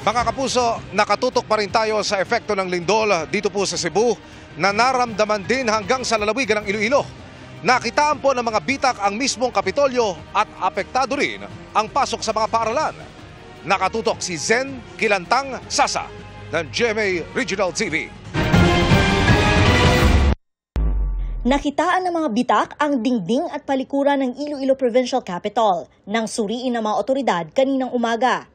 Mga kapuso, nakatutok pa rin tayo sa epekto ng lindol dito po sa Cebu na naramdaman din hanggang sa lalawigan ng Iloilo. Nakitaan po ng mga bitak ang mismong Kapitolyo at apektado rin ang pasok sa mga paaralan. Nakatutok si Zen Kilantang Sasa ng GMA Regional TV. Nakitaan ng mga bitak ang dingding at palikuran ng Iloilo Provincial Capital nang suriin ng mga otoridad kaninang umaga.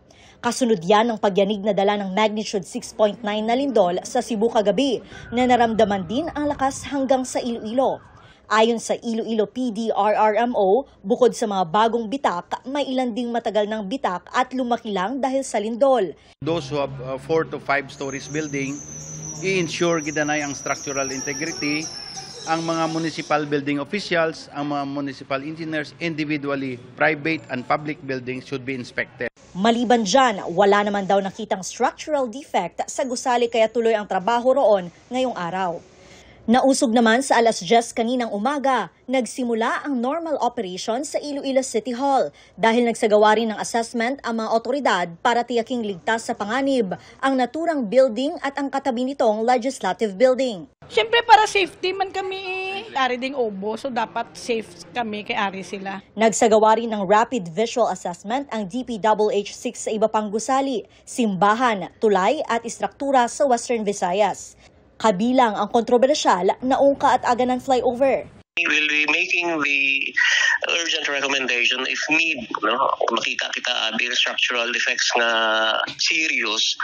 Kasunod yan ng pagyanig na dala ng magnitude 6.9 na lindol sa Cebu kagabi na naramdaman din ang lakas hanggang sa Iloilo. Ayon sa Iloilo PDRRMO, bukod sa mga bagong bitak, may ilan ding matagal ng bitak at lumaki lang dahil sa lindol. Those who have 4 to 5 stories building, i-ensure gidanay ang structural integrity. Ang mga municipal building officials, ang mga municipal engineers, individually, private and public buildings should be inspected. Maliban dyan, wala naman daw nakitang structural defect sa gusali kaya tuloy ang trabaho roon ngayong araw. Nausog naman sa alas 10 kaninang umaga, nagsimula ang normal operation sa Iloilo City Hall dahil nagsagawa rin ng assessment ang mga otoridad para tiyaking ligtas sa panganib ang naturang building at ang katabi nitong legislative building. Siyempre para safety man kami, ari ding obo, so dapat safe kami kay ari sila. Nagsagawa rin ng rapid visual assessment ang DPWH-6 sa iba pang gusali, simbahan, tulay at istruktura sa Western Visayas. Kabilang ang kontrobersyal na Ungka at Aganan flyover. We will be making the urgent recommendation if need, no? Makita kita the structural defects nga serious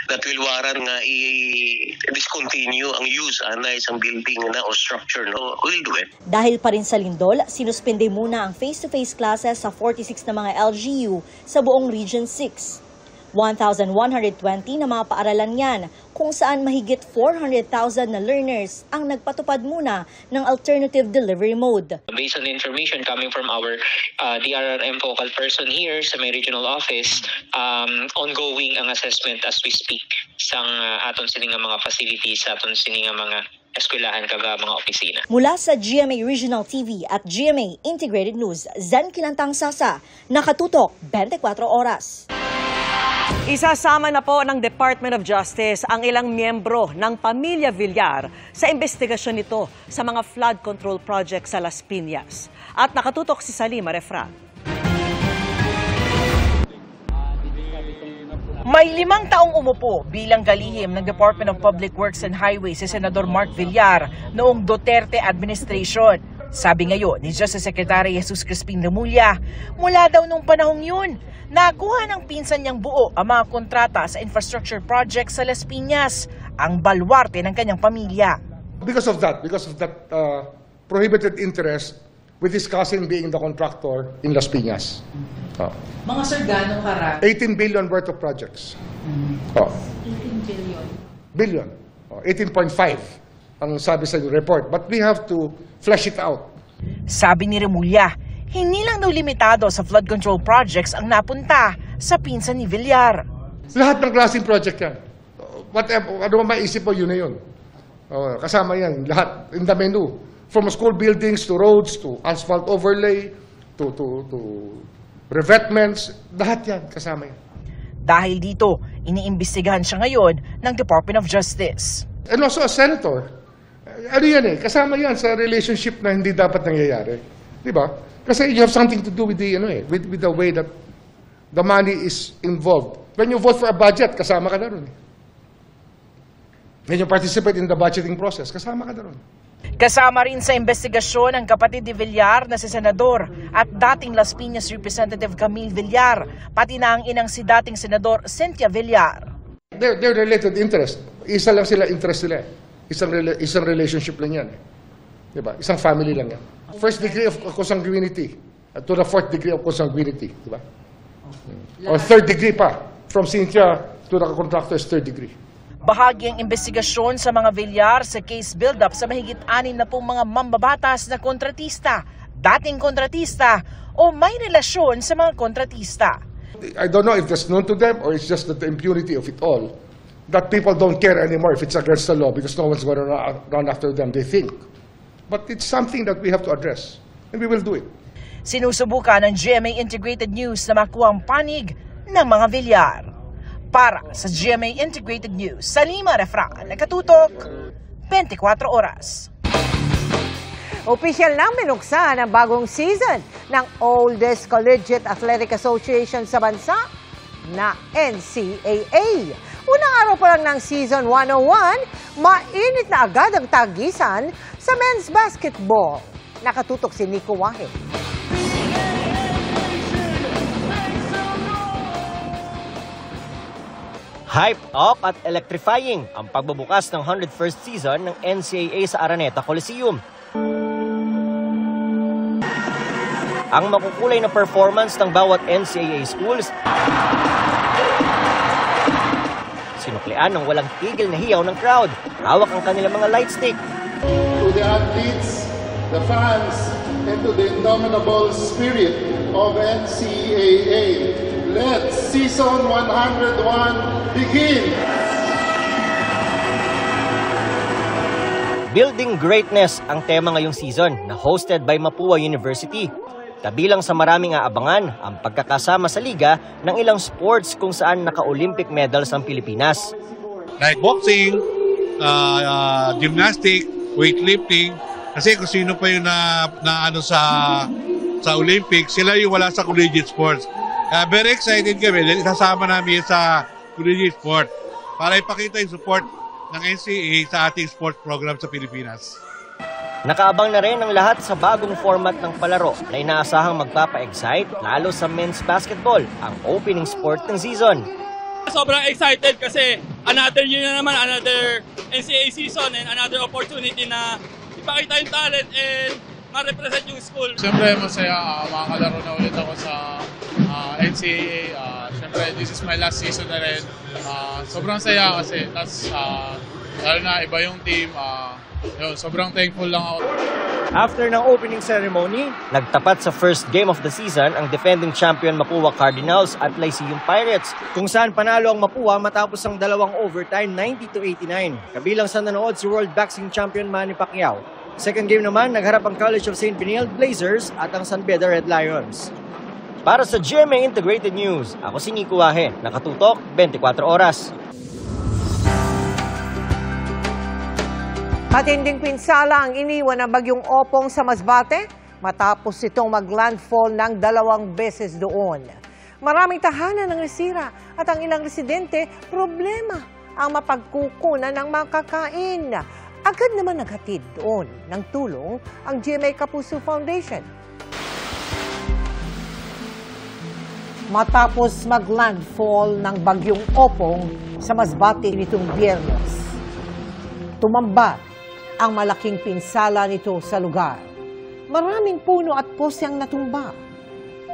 that will warrant nga i-discontinue ang use na isang building na o structure, no? We'll do it. Dahil pa rin sa lindol, sinuspende muna ang face-to-face classes sa 46 na mga LGU sa buong Region 6. 1,120 na mga paaralan yan, kung saan mahigit 400,000 na learners ang nagpatupad muna ng alternative delivery mode. Based on the information coming from our DRRM focal person here sa may regional office, ongoing ang assessment as we speak sa aton sining mga facilities, aton sining mga eskwelahan kaga mga opisina. Mula sa GMA Regional TV at GMA Integrated News, Zen Kilantang Sasa, nakatutok 24 oras. Isasama na po ng Department of Justice ang ilang miyembro ng Pamilya Villar sa investigasyon nito sa mga flood control project sa Las Piñas. At nakatutok si Salima Refra. May 5 taong umupo bilang galihim ng Department of Public Works and Highways si Senador Mark Villar noong Duterte administration. Sabi ngayon ni Justice Secretary Jesus Crispin Remulla, mula daw nung panahong yun, nakuha ng pinsan niyang buo ang mga kontrata sa infrastructure project sa Las Piñas, ang balwarte ng kanyang pamilya. Because of that prohibited interest with his cousin being the contractor in Las Piñas. Mga sir, gano'ng karami? 18 billion worth of projects. 18 billion? Billion. 18.5 ang sabi sa report. But we have to flesh it out. Sabi ni Remulla, hindi lang daw limitado sa flood control projects ang napunta sa pinsan ni Villar. Lahat ng klaseng project yan. Whatever, ano maisip mo, yun na yun. Kasama yan, lahat, in the menu. From school buildings to roads, to asphalt overlay, to revetments, lahat yan, kasama yan. Dahil dito, iniimbestigahan siya ngayon ng Department of Justice. And also a senator, ano yan kasama yan sa relationship na hindi dapat nangyayari. Di ba? Kasi you have something to do with the, with the way that the money is involved. When you vote for a budget, kasama ka na ron. When you participate in the budgeting process, kasama ka na ron. Kasama rin sa investigasyon ang kapatid ni Villar na si Senador at dating Las Piñas Representative Camille Villar, pati na ang inang si dating Senador Cynthia Villar. They're related interest. Isa lang sila interest nila. Isang relationship lang yan. Diba? Isang family lang yan. First degree of consanguinity to the 4th degree of consanguinity. Diba? Or 3rd degree pa. From Cynthia to the contractor is 3rd degree. Bahagi ang investigasyon sa mga Villar sa case build-up sa mahigit 6 na pong mga mambabatas na kontratista, dating kontratista o may relasyon sa mga kontratista. I don't know if that's known to them or it's just the impunity of it all. That people don't care anymore if it's against the law because no one's going to run after them, they think. But it's something that we have to address, and we will do it. Sinusubukan ng GMA Integrated News na makuha ang panig ng mga Villar. Para sa GMA Integrated News, Salima Refran, nakatutok 24 oras. Opisyal nang binuksan ang bagong season ng oldest collegiate athletic association sa bansa na NCAA. Unang araw pa lang ng Season 101, mainit na agad ang tagisan sa men's basketball. Nakatutok si Nico Wahe. Hyped up at electrifying ang pagbubukas ng 101st season ng NCAA sa Araneta Coliseum. Ang makukulay na performance ng bawat NCAA schools sinuklian ng walang tigil na hiyaw ng crowd. Hawak ang kanilang mga light stick. To the athletes, the fans, and to the indomitable spirit of NCAA, let Season 101 begin! Building Greatness ang tema ngayong season na hosted by Mapua University. Kabilang sa maraming aabangan ang pagkakasama sa liga ng ilang sports kung saan naka-Olympic medals ang Pilipinas. Like boxing, gymnastics, weightlifting, kasi kung sino pa yung na ano sa Olympics, sila yung wala sa collegiate sports. Very excited kami dahil isasama namin sa collegiate sport para ipakita yung support ng NCAA sa ating sports program sa Pilipinas. Nakaabang na rin ang lahat sa bagong format ng palaro na inaasahang magpapa-excite lalo sa men's basketball, ang opening sport ng season. Sobrang excited kasi another year na naman, another NCAA season and another opportunity na ipakita yung talent and ma-represent yung school. Siyempre masaya, makakalaro na ulit ako sa NCAA. Siyempre this is my last season na rin. Sobrang saya kasi lalo na iba yung team. Sobrang thankful lang ako. After ng opening ceremony, nagtapat sa first game of the season ang defending champion Mapua Cardinals at Lyceum Pirates, kung saan panalo ang Mapua matapos ang dalawang overtime 90-89. Kabilang sa nanood si World Boxing Champion Manny Pacquiao. Second game naman, nagharap ang College of St. Benilde Blazers at ang San Beda Red Lions. Para sa GMA Integrated News, ako si Nico Wahe, nakatutok 24 oras. Matinding pinsala ang iniwan ng bagyong Opong sa Masbate matapos itong maglandfall ng 2 beses doon. Maraming tahanan ang nasira at ang ilang residente problema ang mapagkukunan ng makakain. Agad naman naghatid doon ng tulong ang GMA Kapuso Foundation. Matapos maglandfall ng bagyong Opong sa Masbate nitong Biyernes, tumamba ang malaking pinsala nito sa lugar. Maraming puno at poste ang natumba.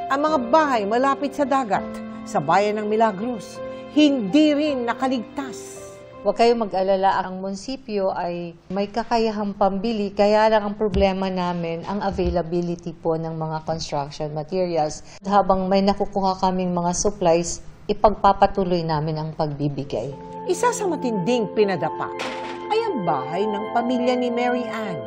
Ang mga bahay malapit sa dagat, sa bayan ng Milagros, hindi rin nakaligtas. Huwag kayong mag-alala, ang munisipyo ay may kakayahang pambili, kaya lang ang problema namin, ang availability po ng mga construction materials. Habang may nakukuha kaming mga supplies, ipagpapatuloy namin ang pagbibigay. Isa sa matinding pinadapa ay ang bahay ng pamilya ni Mary Ann.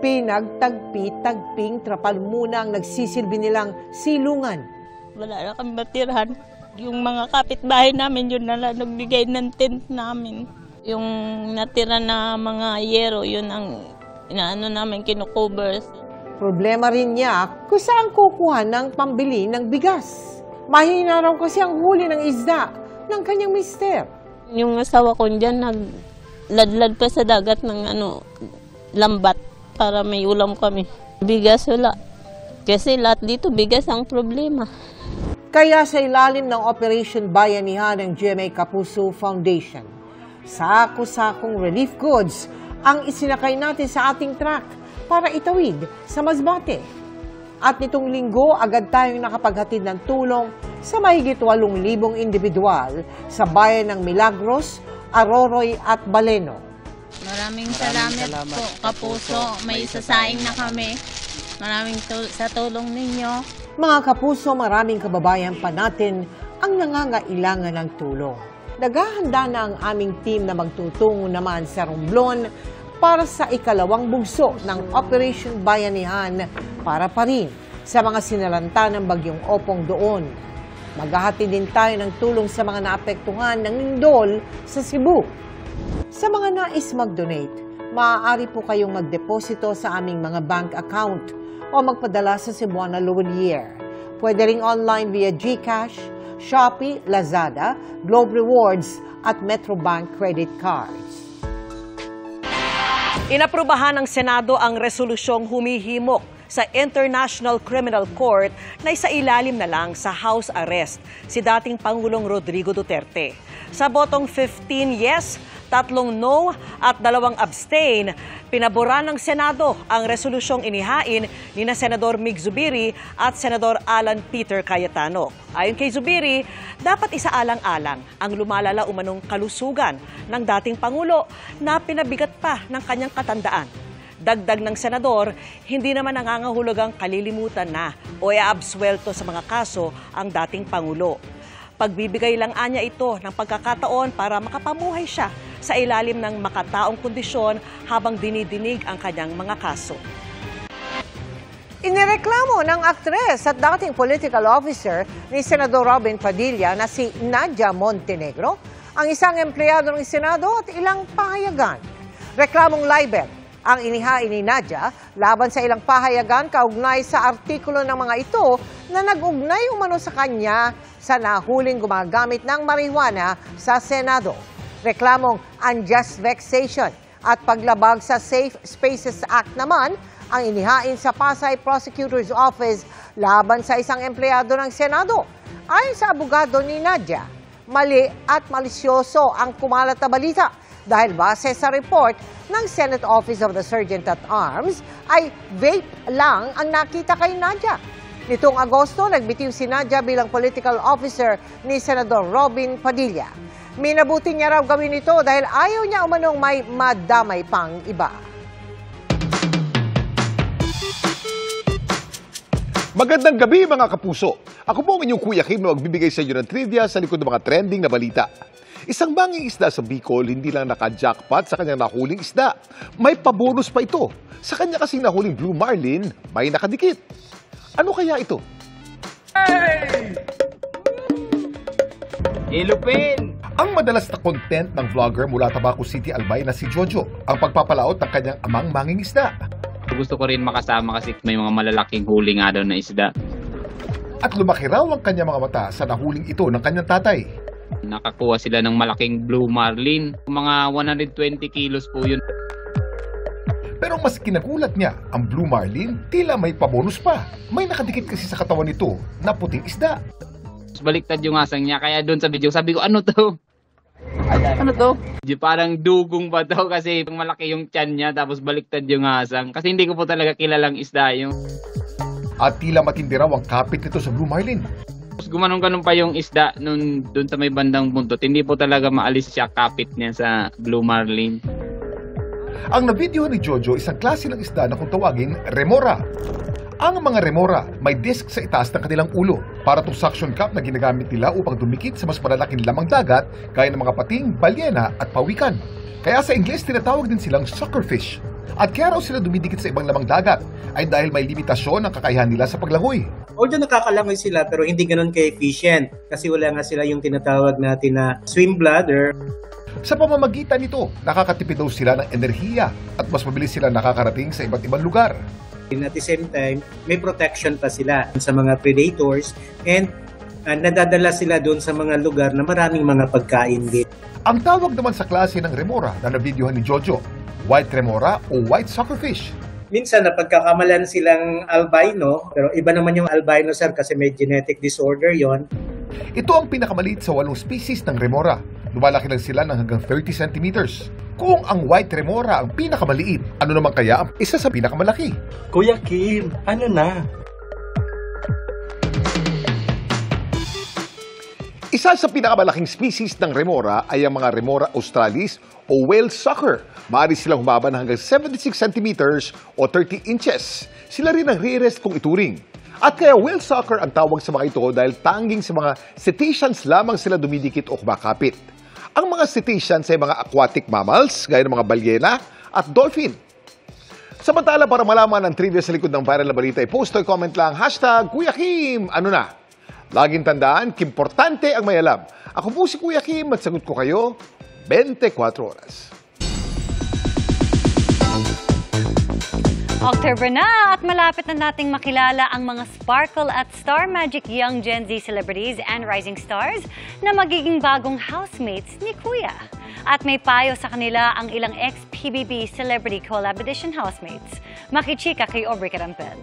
Pinagtagpi-tagping trapal muna ang nagsisilbi nilang silungan. Wala na kami matirahan. Yung mga kapitbahay namin, yun na lang nagbigay ng tent namin. Yung natira na mga yero, yun ang inaano namin kinukover. Problema rin niya kung saan kukuha ng pambili ng bigas. Mahina raw kasi ang huli ng isda ng kanyang mister. Yung asawa ko dyan, nagladlad pa sa dagat ng lambat para may ulam kami. Bigas wala. Kasi lahat dito bigas ang problema. Kaya sa ilalim ng Operation Bayanihan ng GMA Kapuso Foundation, sako-sakong relief goods ang isinakay natin sa ating truck para itawid sa Masbate. At nitong linggo, agad tayong nakapaghatid ng tulong sa mahigit 8,000 individual sa bayan ng Milagros, Aroroy at Baleno. Maraming salamat po, Kapuso. May isasaing na kami. Maraming sa tulong ninyo. Mga Kapuso, maraming kababayan pa natin ang nangangailangan ng tulong. Naghahanda na ang aming team na magtutungo naman sa Romblon para sa ikalawang bugso ng Operation Bayanihan para pa rin sa mga sinalanta ng bagyong Opong doon. Maghahati din tayo ng tulong sa mga naapektuhan ng lindol sa Cebu. Sa mga nais mag-donate, maaari po kayong magdeposito sa aming mga bank account o magpadala sa Cebuana Luwalier. Pwede ring online via GCash, Shopee, Lazada, Globe Rewards at Metrobank credit cards. Inaprubahan ng Senado ang resolusyong humihimok sa International Criminal Court na isailalim na lang sa house arrest si dating Pangulong Rodrigo Duterte. Sa botong 15 yes, 3 no at 2 abstain, pinaboran ng Senado ang resolusyong inihain ni Senador Mig Zubiri at Senador Alan Peter Cayetano. Ayon kay Zubiri, dapat isaalang-alang ang lumalala umanong kalusugan ng dating Pangulo na pinabigat pa ng kanyang katandaan. Dagdag ng senador, hindi naman nangangahulugang kalilimutan na o iabsuelto sa mga kaso ang dating Pangulo. Pagbibigay lang anya ito ng pagkakataon para makapamuhay siya sa ilalim ng makataong kondisyon habang dinidinig ang kanyang mga kaso. Inireklamo ng aktres at dating political officer ni Senador Robin Padilla na si Nadia Montenegro ang isang empleyado ng Senado at ilang pahayagan. Reklamong libel ang inihain ni Nadia laban sa ilang pahayagan kaugnay sa artikulo ng mga ito na nag-ugnay umano sa kanya sa nahuling gumagamit ng marijuana sa Senado. Reklamong unjust vexation at paglabag sa Safe Spaces Act naman ang inihain sa Pasay Prosecutor's Office laban sa isang empleyado ng Senado. Ayon sa abogado ni Nadia, mali at malisyoso ang kumalat na balita dahil base sa report ng Senate Office of the Sergeant at Arms ay vape lang ang nakita kay Nadia. Nitong Agosto, nagbitiw si Nadia bilang political officer ni Senador Robin Padilla. Minabuti niya raw gawin ito dahil ayaw niya umanong may madamay pang iba. Magandang gabi mga kapuso. Ako po ang inyong Kuya Kim na magbibigay sa inyo ng trivia sa likod ng mga trending na balita. Isang banging isda sa Bicol hindi lang naka-jackpot sa kanyang nahuling isda. May pabonus pa ito. Sa kanya kasing nahuling Blue Marlin, may nakadikit. Ano kaya ito? Hey! Ilupin! Ang madalas na content ng vlogger mula Tabaco City, Albay na si Jojo, ang pagpapalaot ng kanyang amang manging isda. Gusto ko rin makasama kasi may mga malalaking huli nga daw na isda. At lumaki raw ang kanyang mga mata sa nahuling ito ng kanyang tatay. Nakakuha sila ng malaking Blue Marlin. Mga 120 kilos po yun. Pero mas kinagulat niya, ang Blue Marlin tila may pabonus pa. May nakadikit kasi sa katawan nito na puting isda. Baliktad yung asang niya, kaya doon sa video sabi ko, ano to? Ano to? Parang dugong ba to kasi malaki yung tiyan niya tapos baliktad yung asang. Kasi hindi ko po talaga kilalang isda yung. At tila matindi raw ang kapit nito sa Blue Marlin. Gumanong-ganon pa yung isda doon sa may bandang buntot. Hindi po talaga maalis siya kapit niya sa Blue Marlin. Ang na-video ni Jojo isang klase ng isda na kung tawagin remora. Ang mga remora may disc sa itaas ng kanilang ulo para itong suction cup na ginagamit nila upang dumikit sa mas malalaking lamang dagat gaya ng mga pating, balyena at pawikan. Kaya sa Ingles tinatawag din silang suckerfish. At kaya raw sila dumidikit sa ibang lamang dagat ay dahil may limitasyon ang kakayahan nila sa paglangoy. Although nakakalangoy sila pero hindi ganoon ka-efficient kasi wala nga sila yung tinatawag natin na swim bladder. Sa pamamagitan nito, nakakatipid daw sila ng enerhiya at mas mabilis sila nakakarating sa iba't ibang lugar. And at the same time, may protection pa sila sa mga predators and nadadala sila doon sa mga lugar na maraming mga pagkain din. Ang tawag naman sa klase ng remora na nabidyohan ni Jojo, white remora o white suckerfish. Minsan napagkakamalan silang albino, pero iba naman yung albino sir kasi may genetic disorder yon. Ito ang pinakamaliit sa 8 species ng remora. Lumalaki lang sila ng hanggang 30 centimeters. Kung ang white remora ang pinakamaliit, ano naman kaya ang isa sa pinakamalaki? Kuya Kim, ano na? Isa sa pinakamalaking species ng remora ay ang mga Remora australis o whale sucker. Maaari silang humaba ng hanggang 76 centimeters o 30 inches. Sila rin ang rarest kung ituring. At kaya whale sucker ang tawag sa mga ito dahil tanging sa mga cetaceans lamang sila dumidikit o kumakapit. Ang mga cetaceans ay mga aquatic mammals, gaya ng mga balyena at dolphin. Samantala, para malaman ang trivia sa likod ng viral na balita, i-post o comment lang, #Kuya Kim, ano na? Laging tandaan, kimportante ang may alam. Ako po si Kuya Kim at sagot ko kayo 24 oras. October na at malapit na nating makilala ang mga Sparkle at Star Magic Young Gen Z celebrities and rising stars na magiging bagong housemates ni Kuya. At may payo sa kanila ang ilang ex-PBB Celebrity Collab Edition housemates. Makichika kay Aubrey Carampel.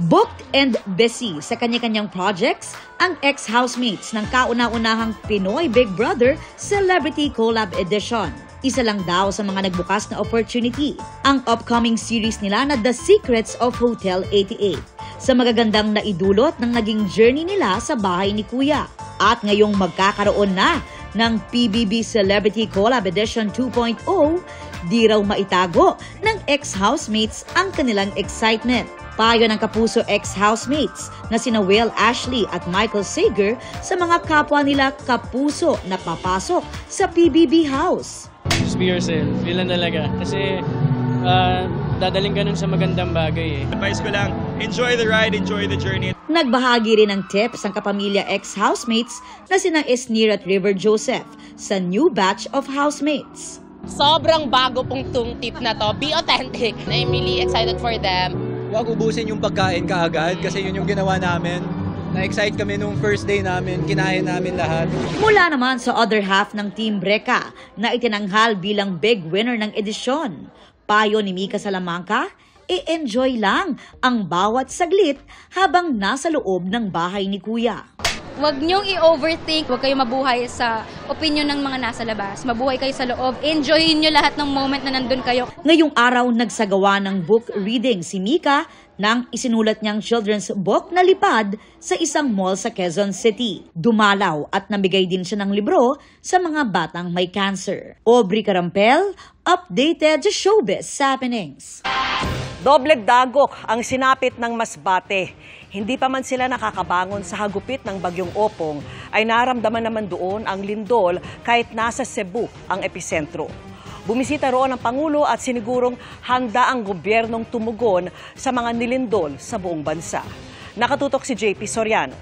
Booked and busy sa kanya-kanyang projects ang ex-housemates ng kauna-unahang Pinoy Big Brother Celebrity Collab Edition. Isa lang daw sa mga nagbukas na opportunity ang upcoming series nila na The Secrets of Hotel 88 sa magagandang naidulot ng naging journey nila sa bahay ni Kuya. At ngayong magkakaroon na ng PBB Celebrity Collab Edition 2.0, di raw maitago ng ex-housemates ang kanilang excitement. Payo ng kapuso ex-housemates na sina Will Ashley at Michael Sager sa mga kapwa nila kapuso na papasok sa PBB House. Just be yourself, yun lang talaga. Kasi dadaling ka nun sa magandang bagay eh. Advice ko lang, enjoy the ride, enjoy the journey. Nagbahagi rin ng tips ang kapamilya ex-housemates na sina Esnir at River Joseph sa new batch of housemates. Sobrang bago pong tong tip na to. Be authentic. I'm really excited for them. Huwag ubusin yung pagkain kaagad kasi yun yung ginawa namin. Na-excite kami nung first day namin, kinain namin lahat. Mula naman sa other half ng Team Breka na itinanghal bilang big winner ng edisyon. Payo ni Mika Salamanca, i-enjoy lang ang bawat saglit habang nasa loob ng bahay ni Kuya. Huwag niyong i-overthink, huwag kayong mabuhay sa opinion ng mga nasa labas. Mabuhay kayo sa loob, enjoyin niyo lahat ng moment na nandun kayo. Ngayong araw nagsagawa ng book reading si Mika nang isinulat niyang children's book na Lipad sa isang mall sa Quezon City. Dumalaw at nabigay din siya ng libro sa mga batang may cancer. Aubrey Carampel, updated sa showbiz happenings. Doble dagok ang sinapit ng Masbate. Hindi pa man sila nakakabangon sa hagupit ng Bagyong Opong, ay naramdaman naman doon ang lindol kahit nasa Cebu ang episentro. Bumisita roon ang Pangulo at sinigurong handa ang gobyernong tumugon sa mga nilindol sa buong bansa. Nakatutok si JP Soriano.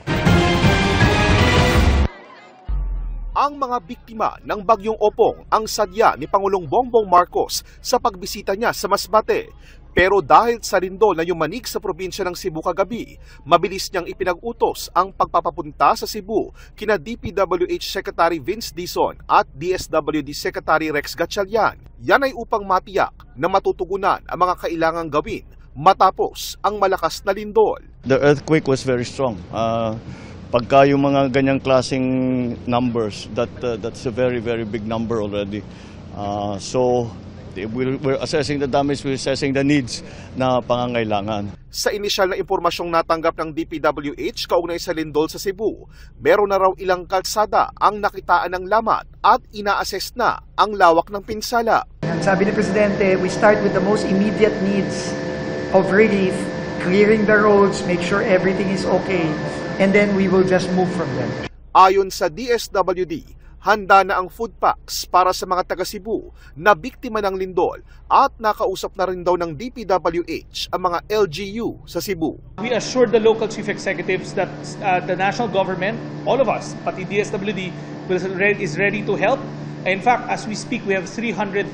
Ang mga biktima ng Bagyong Opong ang sadya ni Pangulong Bongbong Marcos sa pagbisita niya sa Masbate. Pero dahil sa lindol na yumanig sa probinsya ng Cebu kagabi, mabilis niyang ipinag-utos ang pagpapapunta sa Cebu kina DPWH Secretary Vince Dizon at DSWD Secretary Rex Gatchalian. Yan ay upang matiyak na matutugunan ang mga kailangang gawin matapos ang malakas na lindol. The earthquake was very strong. Pagka yung mga ganyang klaseng numbers, that's a very, very big number already. So we're assessing the damage, we're assessing the needs na pangangailangan. Sa inisyal na impormasyong natanggap ng DPWH kaugnay sa lindol sa Cebu, meron na raw ilang kalsada ang nakitaan ng lamat at ina-assess na ang lawak ng pinsala. Sabi ni Presidente, we start with the most immediate needs of relief, clearing the roads, make sure everything is okay, and then we will just move from there. Ayon sa DSWD, handa na ang food packs para sa mga taga Cebu na biktima ng lindol at nakausap na rin daw ng DPWH ang mga LGU sa Cebu. We assured the local chief executives that the national government, all of us, pati DSWD, is ready to help. In fact, as we speak, we have 300,000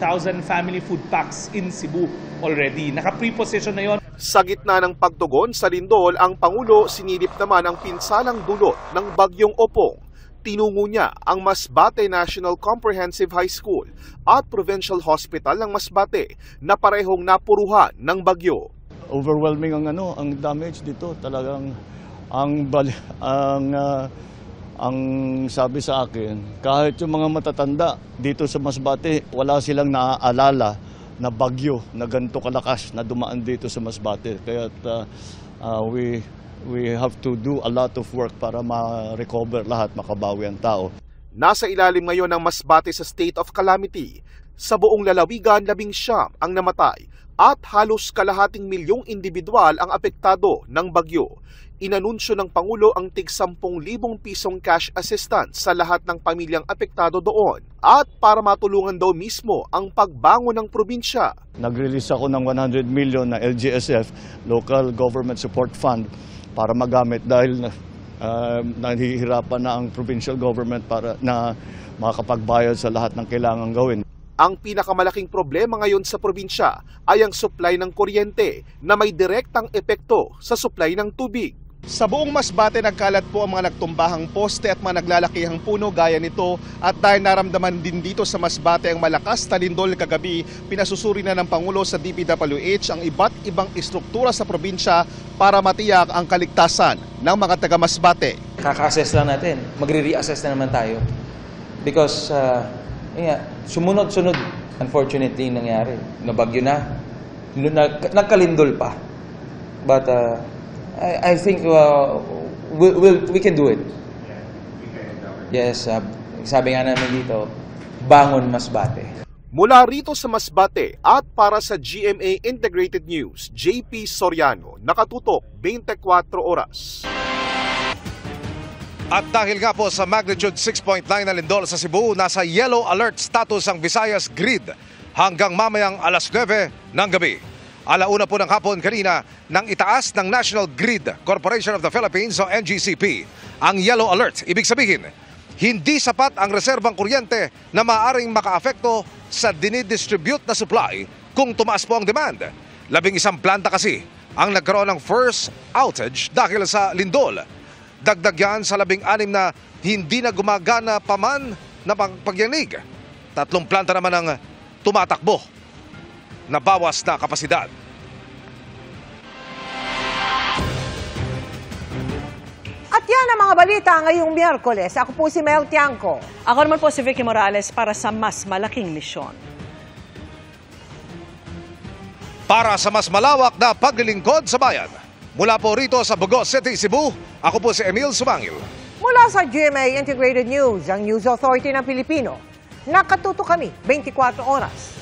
family food packs in Cebu already. Naka-preposition na yon. Sa gitna ng pagtugon sa lindol, ang Pangulo sinilip naman ang pinsalang dulot ng Bagyong Opong. Tinungo niya ang Masbate National Comprehensive High School at Provincial Hospital ng Masbate na parehong napuruhan ng bagyo. Overwhelming ang damage dito. Talagang ang sabi sa akin, kahit yung mga matatanda dito sa Masbate, wala silang naaalala na bagyo na ganito kalakas na dumaan dito sa Masbate. Kaya we have to do a lot of work para ma-recover lahat, makabawi ang tao. Nasa ilalim ngayon ng Masbate sa state of calamity. Sa buong lalawigan, 19 ang namatay at halos kalahating milyong individual ang apektado ng bagyo. inanunsyo ng Pangulo ang tig 10,000 pisong cash assistance sa lahat ng pamilyang apektado doon at para matulungan daw mismo ang pagbangon ng probinsya. Nag-release ako ng 100 million na LGSF, Local Government Support Fund, para magamit dahil nahihirapan na ang provincial government para na makakapagbayad sa lahat ng kailangan gawin. Ang pinakamalaking problema ngayon sa probinsya ay ang supply ng kuryente na may direktang epekto sa supply ng tubig. Sa buong Masbate, nagkalat po ang mga nagtumbahang poste at mga naglalakihang puno gaya nito, at dahil naramdaman din dito sa Masbate ang malakas na lindol kagabi, pinasusuri na ng Pangulo sa DPWH ang iba't ibang istruktura sa probinsya para matiyak ang kaligtasan ng mga taga Masbate. Kaka-assess lang natin, magre-reassess na naman tayo because sumunod-sunod unfortunately nangyari. Nabagyo na, nagkalindol pa. But I think we can do it. Yes, sabi nga namin dito, bangon Masbate. Mula rito sa Masbate at para sa GMA Integrated News, JP Soriano, nakatutok 24 oras. At dahil nga po sa magnitude 6.9 na lindol sa Cebu, nasa yellow alert status ang Visayas Grid hanggang mamayang alas 9 ng gabi. Alauna po ng hapon kanina nang itaas ng National Grid Corporation of the Philippines o NGCP ang yellow alert. Ibig sabihin, hindi sapat ang reserbang kuryente na maaaring makaapekto sa dinidistribute na supply kung tumaas po ang demand. 11 planta kasi ang nagkaroon ng first outage dahil sa lindol. Dagdag yan sa 16 na hindi na gumagana pa man na pagyanig. 3 planta naman ang tumatakbo na bawas na kapasidad. At yan ang mga balita ngayong Miyerkules. Ako po si Mel Tiangco. Ako naman po si Vicky Morales para sa mas malaking misyon. Para sa mas malawak na paglilingkod sa bayan. Mula po rito sa Bugos City, Cebu, ako po si Emil Sumangil. Mula sa GMA Integrated News, ang News Authority ng Pilipino. Nakatuto kami 24 oras.